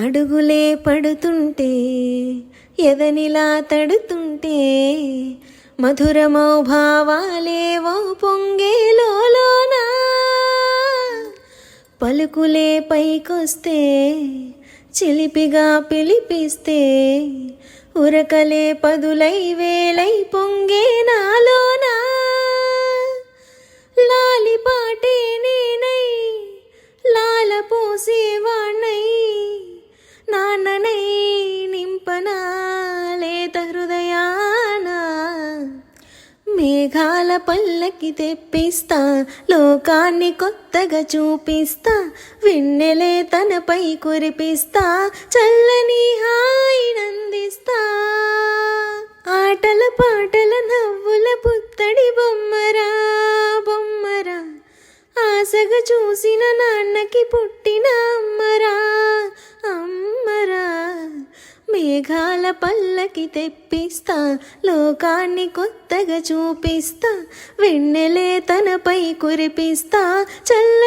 అడుగులే పడుతుంటే ఎదనిలా తడుతుంటే మధురమో భావాలేవో పొంగేలోన పలుకులే పైకొస్తే చిలిపిగా పిలిపిస్తే ఉరకలే పదులై వేలై పొంగే నాలోన లాలి పాటే నేనై లాల పోసేవాణ్ణై నాన్ననై నింపనా లేత హృదయాన మేఘాల పల్లకి తెప్పిస్తా లోకాన్ని కొత్తగా చూపిస్తా వెన్నెలే తనపై కురిపిస్తా చల్లని హాయినందిస్తా ఆటల పాటల నవ్వుల పుత్తడి బొమ్మరా బొమ్మరా ఆశగా చూసిన నాన్నకి పుట్టిన అమ్మరా అమ్మరా మేఘాల పల్లకి తెప్పిస్తా లోకాన్ని కొత్తగా చూపిస్తా వెన్నెలే తనపై కురిపిస్తా చల్ల